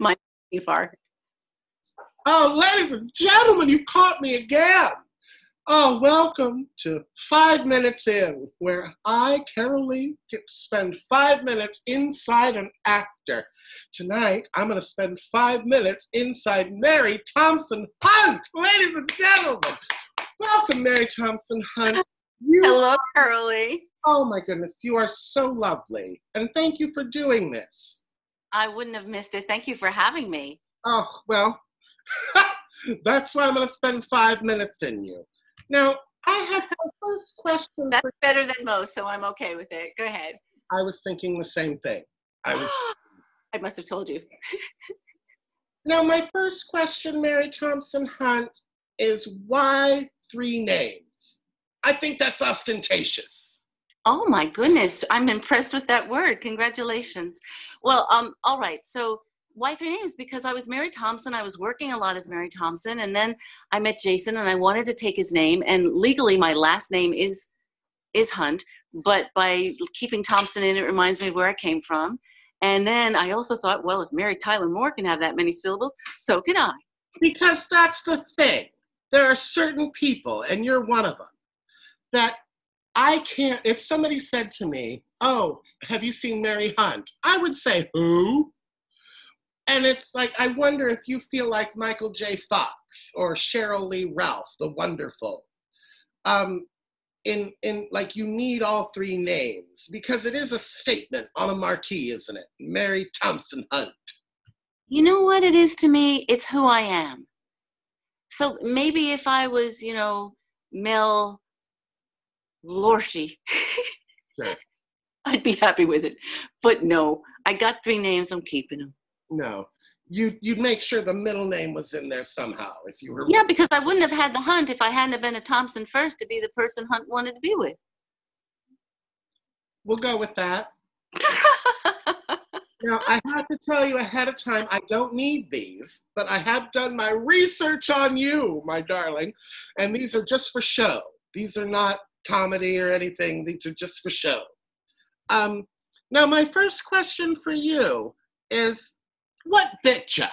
My far. Oh, ladies and gentlemen, you've caught me again. Oh, welcome to 5 Minutes In, where I, Carol Lee, get to spend 5 minutes inside an actor. Tonight, I'm going to spend 5 minutes inside Mary Thompson Hunt. Ladies and gentlemen, welcome, Mary Thompson Hunt. Hello, Curly. Oh, my goodness, you are so lovely. And thank you for doing this. I wouldn't have missed it. Thank you for having me. Oh, well, that's why I'm going to spend 5 minutes in you. Now, I have my first question. That's better than most, so I'm okay with it. Go ahead. I was thinking the same thing. I must have told you. Now, my first question, Mary Thompson Hunt, is why 3 names? I think that's ostentatious. Oh, my goodness. I'm impressed with that word. Congratulations. Well, all right. So why 3 names? Because I was Mary Thompson. I was working a lot as Mary Thompson. And then I met Jason and I wanted to take his name. And legally, my last name is Hunt. But by keeping Thompson in, it reminds me of where I came from. And then I also thought, well, if Mary Tyler Moore can have that many syllables, so can I. Because that's the thing. There are certain people, and you're one of them, that I can't, if somebody said to me, oh, have you seen Mary Hunt? I would say, who? And it's like, I wonder if you feel like Michael J. Fox or Cheryl Lee Ralph, the wonderful. Like you need all 3 names because it is a statement on a marquee, isn't it? Mary Thompson Hunt. You know what it is to me? It's who I am. So maybe if I was, Mel Lorshi, Sure. I'd be happy with it. But no, I got 3 names. I'm keeping them. No, you'd make sure the middle name was in there somehow if you were. Yeah, because I wouldn't have had the Hunt if I hadn't have been a Thompson first to be the person Hunt wanted to be with. We'll go with that. Now, I have to tell you ahead of time, I don't need these, but I have done my research on you, my darling, and these are just for show. These are not comedy or anything. These are just for show. Now, my first question for you is, what bit ya?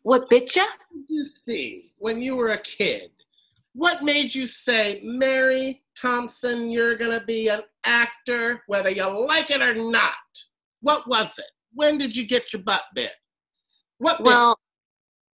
What bit ya? What did you see when you were a kid? What made you say, Mary Thompson, you're going to be an actor, whether you like it or not? What was it? When did you get your butt bit? Well,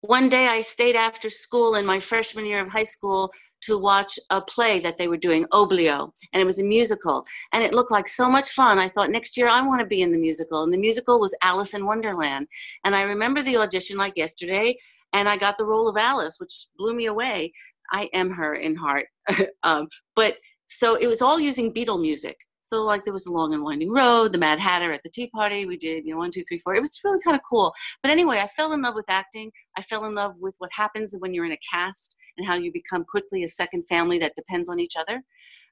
one day I stayed after school in my freshman year of high school to watch a play that they were doing, Oblio, and it was a musical, and it looked like so much fun. I thought next year I want to be in the musical, and the musical was Alice in Wonderland, and I remember the audition like yesterday, and I got the role of Alice, which blew me away. I am her in heart. But so it was all using Beatle music. So like there was The Long and Winding Road, The Mad Hatter at the Tea Party. We did, 1, 2, 3, 4. It was really kind of cool. But anyway, I fell in love with acting. I fell in love with what happens when you're in a cast and how you become quickly a second family that depends on each other.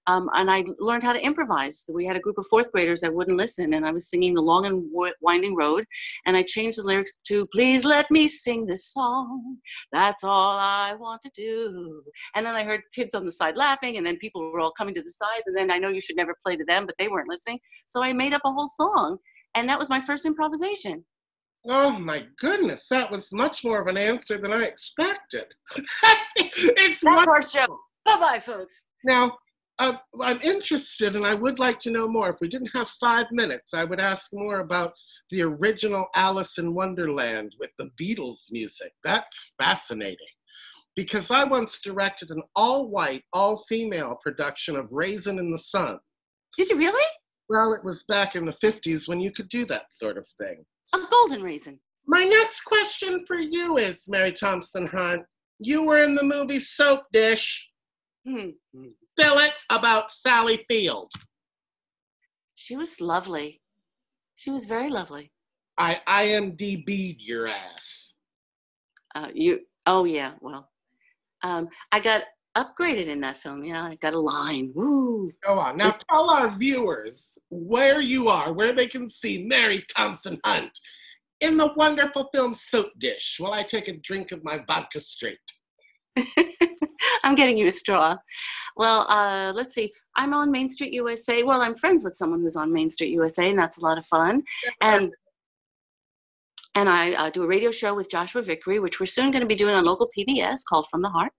And I learned how to improvise. So we had a group of 4th graders that wouldn't listen, and I was singing The Long and Winding Road, and I changed the lyrics to, please let me sing this song. That's all I want to do. And then I heard kids on the side laughing, and then people were all coming to the sides, and then I know you should never play to them, but they weren't listening. So I made up a whole song, and that was my first improvisation. Oh my goodness, that was much more of an answer than I expected. That's our show. Bye-bye, folks. Now, I'm interested, and I would like to know more. If we didn't have 5 minutes, I would ask more about the original Alice in Wonderland with the Beatles music. That's fascinating. Because I once directed an all-white, all-female production of Raisin in the Sun. Did you really? Well, it was back in the 50s when you could do that sort of thing. A golden raisin. My next question for you is, Mary Thompson Hunt, you were in the movie Soap Dish. Spill it about Sally Field. She was lovely. She was very lovely. I IMDb'd your ass. Oh yeah, well, I got upgraded in that film. Yeah, I got a line. Woo! Go on. Now tell our viewers where you are, where they can see Mary Thompson Hunt in the wonderful film Soap Dish while I take a drink of my vodka straight. I'm getting you a straw. Well, let's see. I'm on Main Street USA. Well, I'm friends with someone who's on Main Street USA, and that's a lot of fun. And And I do a radio show with Joshua Vickery, which we're soon going to be doing on local PBS called From the Heart.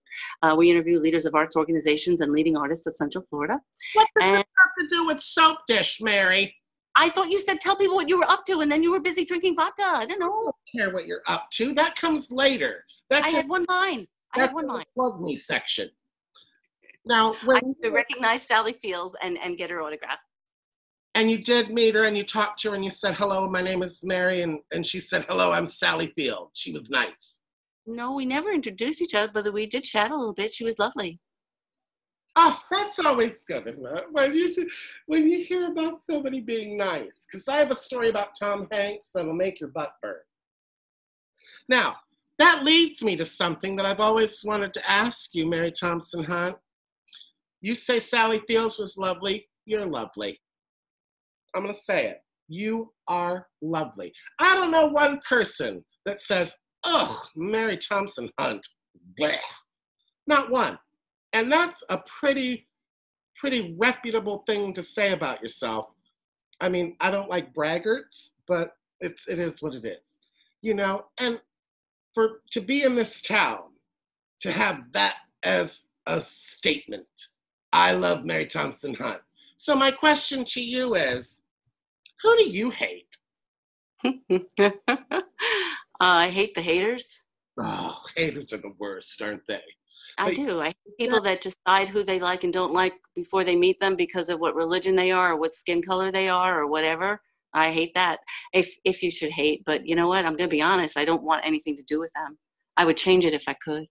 We interview leaders of arts organizations and leading artists of Central Florida. What does it have to do with Soap Dish, Mary? I thought you said tell people what you were up to, and then you were busy drinking vodka. I don't know. I don't care what you're up to. That comes later. I had one line. That's the plug me section. Now, I have to recognize Sally Fields and get her autograph. And you did meet her, and you talked to her, and you said, hello, my name is Mary, and she said, hello, I'm Sally Field. She was nice. No, we never introduced each other, but we did chat a little bit. She was lovely. Oh, that's always good, isn't it? When you hear about somebody being nice. Because I have a story about Tom Hanks that'll make your butt burn. Now, that leads me to something that I've always wanted to ask you, Mary Thompson Hunt. You say Sally Fields was lovely. You're lovely. I'm going to say it. You are lovely. I don't know one person that says, ugh, Mary Thompson Hunt, bleh. Not one. And that's a pretty reputable thing to say about yourself. I mean, I don't like braggarts, but it is what it is. You know, and to be in this town, to have that as a statement, I love Mary Thompson Hunt. So my question to you is, who do you hate? I hate the haters. Oh, haters are the worst, aren't they? I do. I hate people that decide who they like and don't like before they meet them because of what religion they are or what skin color they are or whatever. I hate that. If you should hate, but you know what? I'm going to be honest. I don't want anything to do with them. I would change it if I could.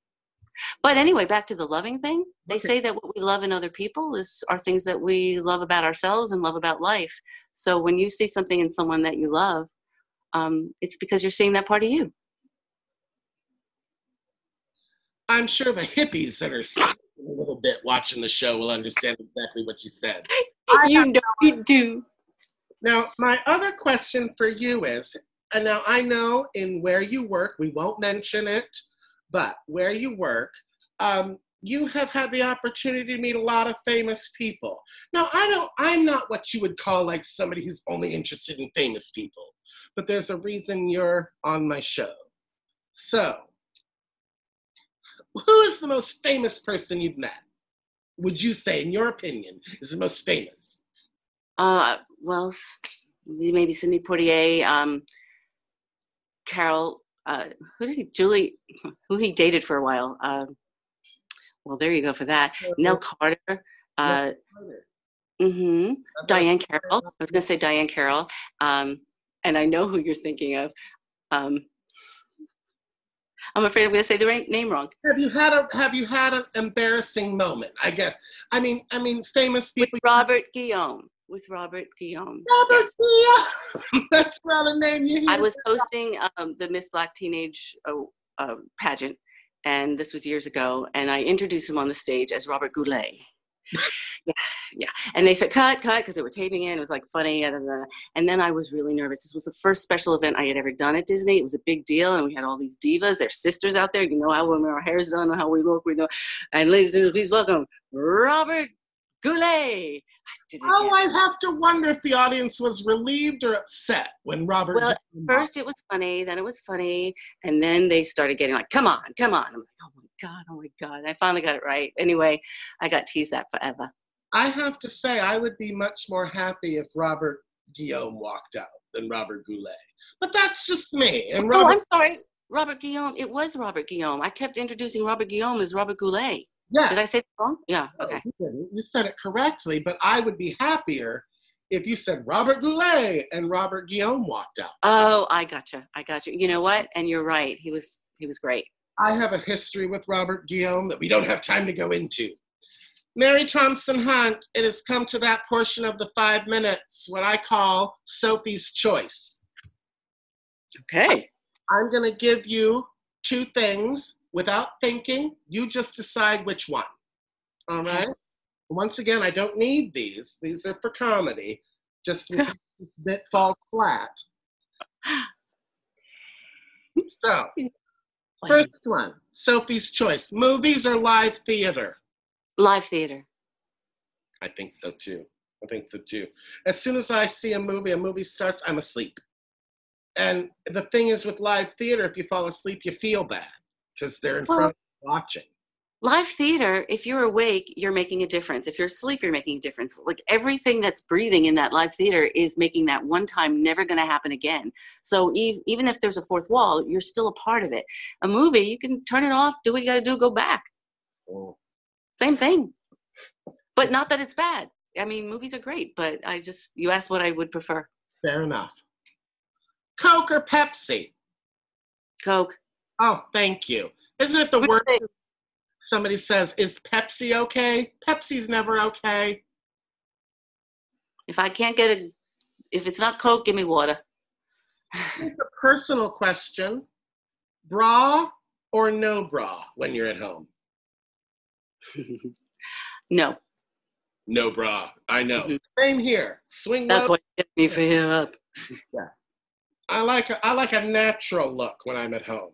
But anyway, back to the loving thing. They say that what we love in other people are things that we love about ourselves and love about life. So when you see something in someone that you love, it's because you're seeing that part of you. I'm sure the hippies that are a little bit watching the show will understand exactly what you said. You do. Now, my other question for you is, and now I know in where you work, we won't mention it, but where you work, you have had the opportunity to meet a lot of famous people. Now, I'm not what you would call like somebody who's only interested in famous people, but there's a reason you're on my show. So, who is the most famous person you've met? Would you say, in your opinion, is the most famous? Well, maybe Sidney Poitier, Carol, who he dated for a while. Well, there you go for that. Nell Carter. Diane Carroll. I was going to say Diane Carroll. And I know who you're thinking of. I'm afraid I'm going to say the name wrong. Have you had an embarrassing moment? I guess. I mean, famous people. With Robert Guillaume. Robert Guillaume. That's not a name you hear. I was hosting the Miss Black Teenage pageant, and this was years ago. And I introduced him on the stage as Robert Goulet. Yeah. And they said, cut, because they were taping it. It was like funny. And then I was really nervous. This was the first special event I had ever done at Disney. It was a big deal. And we had all these divas, their sisters out there. You know how when our hair is done, how we look, we know. And ladies and gentlemen, please welcome Robert Goulet. I have to wonder if the audience was relieved or upset when Robert. Well, first it was funny, then it was funny. And then they started getting like, come on. I'm like, oh my God. I finally got it right. Anyway, I got teased that forever. I have to say, I would be much more happy if Robert Guillaume walked out than Robert Goulet. But that's just me. And I'm sorry. Robert Guillaume. It was Robert Guillaume. I kept introducing Robert Guillaume as Robert Goulet. Yeah. Did I say it wrong? Yeah. Okay. No, you didn't. You said it correctly, but I would be happier if you said Robert Goulet and Robert Guillaume walked out. Oh, I gotcha. You know what? And you're right. He was great. I have a history with Robert Guillaume that we don't have time to go into. Mary Thompson Hunt, it has come to that portion of the 5 minutes, what I call Sophie's Choice. Okay. I'm going to give you 2 things without thinking. You just decide which one. All right? Once again, I don't need these. These are for comedy, just in case this bit falls flat. So, first one, Sophie's Choice. Movies or live theater? Live theater. I think so too. As soon as I see a movie starts, I'm asleep. And the thing is with live theater, if you fall asleep, you feel bad because they're in Well, front of you watching. live theater, if you're awake, you're making a difference. If you're asleep, you're making a difference. Like everything that's breathing in that live theater is making that one time never going to happen again. So even if there's a fourth wall, you're still a part of it. A movie, you can turn it off, do what you got to do, go back. Oh. Same thing. But not that it's bad. I mean, movies are great, but you asked what I would prefer. Fair enough. Coke or Pepsi? Coke. Oh, thank you. Isn't it the worst? Somebody says, is Pepsi okay? Pepsi's never okay. If I can't if it's not Coke, give me water. It's a personal question. Bra or no bra when you're at home? No. No bra. I know. Mm-hmm. Same here. Swing That's low. what gets me fed up. Yeah. I like a natural look when I'm at home,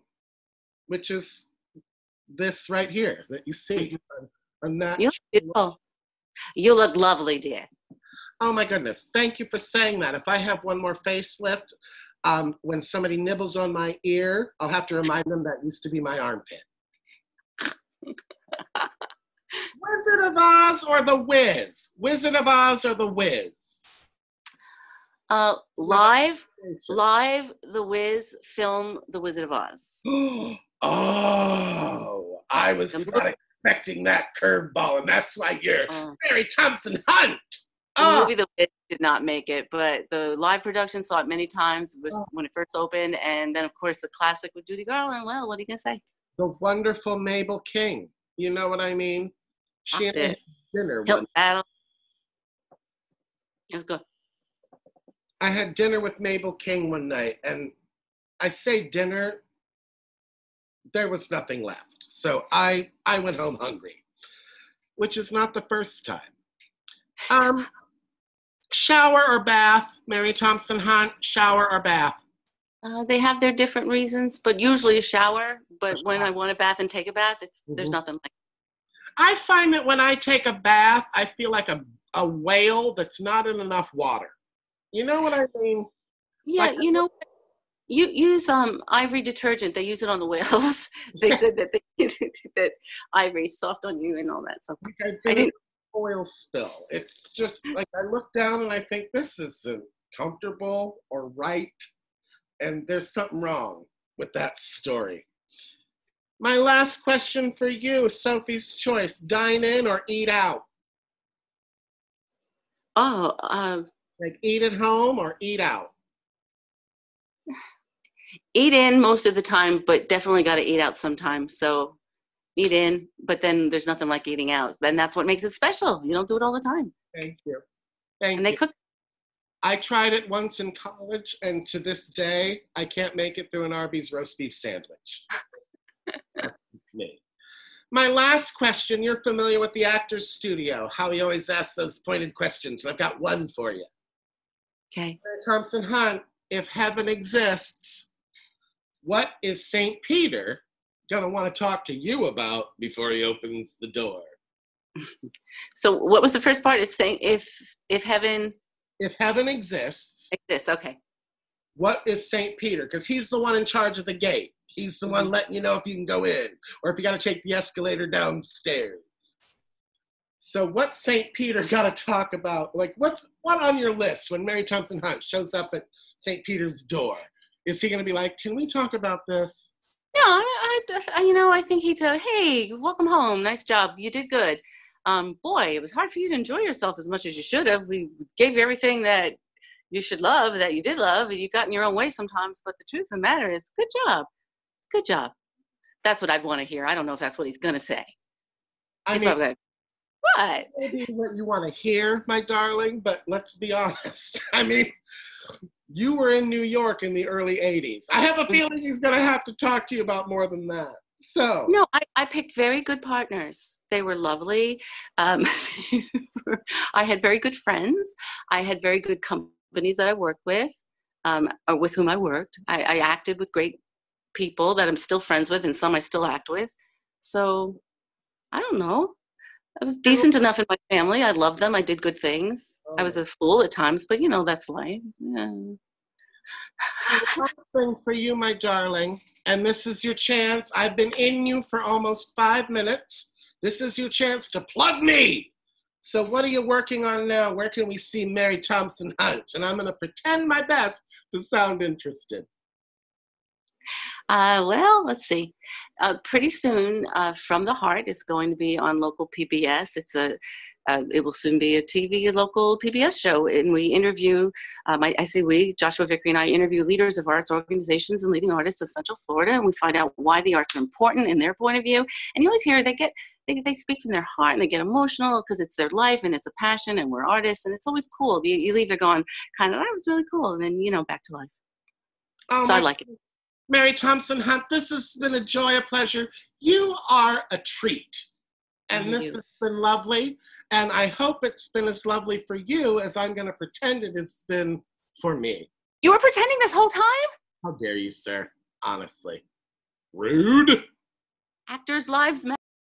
which is this right here that you see. A natural look. You look lovely, dear. Oh my goodness. Thank you for saying that. If I have one more facelift, when somebody nibbles on my ear, I'll have to remind them that used to be my armpit. Wizard of Oz or The Wiz? Wizard of Oz or The Wiz? Live, The Wiz, film The Wizard of Oz. Oh, I was not expecting that curveball, and that's why you're Mary Thompson Hunt. The movie The Wiz did not make it, but the live production saw it many times when it first opened, and then of course the classic with Judy Garland. Well, what are you gonna say? The wonderful Mabel King. You know what I mean? She had dinner. Battle. It was good. I had dinner with Mabel King one night, and I say dinner, there was nothing left. So I went home hungry, which is not the first time. Shower or bath? Mary Thompson Hunt, shower or bath? They have their different reasons, but usually a shower. But when I want a bath and take a bath, there's nothing like it. I find that when I take a bath, I feel like a whale that's not in enough water. You know what I mean? Yeah, like, you know, you use Ivory detergent. They use it on the whales. They said that that Ivory is soft on you and all that. So I didn't. Oil spill. It's just like I look down and I think this isn't comfortable or right, and there's something wrong with that story. My last question for you, Sophie's choice: dine in or eat out? Like eat at home or eat out? Eat in most of the time, but definitely got to eat out sometimes. So eat in, but then there's nothing like eating out. Then that's what makes it special. You don't do it all the time. Thank you. Thank you. And they cook. I tried it once in college, and to this day, I can't make it through an Arby's roast beef sandwich. That's me. My last question, you're familiar with the Actors Studio, how he always asks those pointed questions, and I've got one for you. Okay. Thompson Hunt, if heaven exists, what is St. Peter going to want to talk to you about before he opens the door? So what was the first part? If heaven exists, okay. What is St. Peter? Because he's the one in charge of the gate. He's the one letting you know if you can go in or if you got to take the escalator downstairs. So what's St. Peter got to talk about? Like what on your list when Mary Thompson Hunt shows up at St. Peter's door? Is he going to be like, can we talk about this? No, I think he'd say, hey, welcome home. Nice job. You did good. Boy, it was hard for you to enjoy yourself as much as you should have. We gave you everything that you should love, that you did love, and you got in your own way sometimes. But the truth of the matter is, good job. Good job. That's what I'd want to hear. I don't know if that's what he's going to say. He's probably going, what? Maybe what you want to hear, my darling, but let's be honest. I mean, you were in New York in the early 80s. I have a feeling he's going to have to talk to you about more than that. So no, I picked very good partners. They were lovely. I had very good friends. I had very good companies that I worked with, or with whom I worked. I acted with great people that I'm still friends with, and some I still act with. So I don't know. I was decent enough in my family. I loved them. I did good things. I was a fool at times, but that's life. Yeah. One thing for you, my darling, and this is your chance. I've been in you for almost 5 minutes. This is your chance to plug me. So what are you working on now? Where can we see Mary Thompson Hunt? And I'm going to pretend my best to sound interested. Well, let's see. Pretty soon, From the Heart is going to be on local PBS. It will soon be a TV local PBS show, and we interview. I say we, Joshua Vickery and I interview leaders of arts organizations and leading artists of Central Florida, and we find out why the arts are important in their point of view. And you always hear they speak from their heart and they get emotional because it's their life and it's a passion, and we're artists, and it's always cool. You leave there going, kind of, that was really cool, and then back to life. Oh, so I like it. Mary Thompson Hunt, this has been a joy, a pleasure. You are a treat. And this has been lovely. And I hope it's been as lovely for you as I'm going to pretend it has been for me. You were pretending this whole time? How dare you, sir? Honestly. Rude. Actors' lives matter.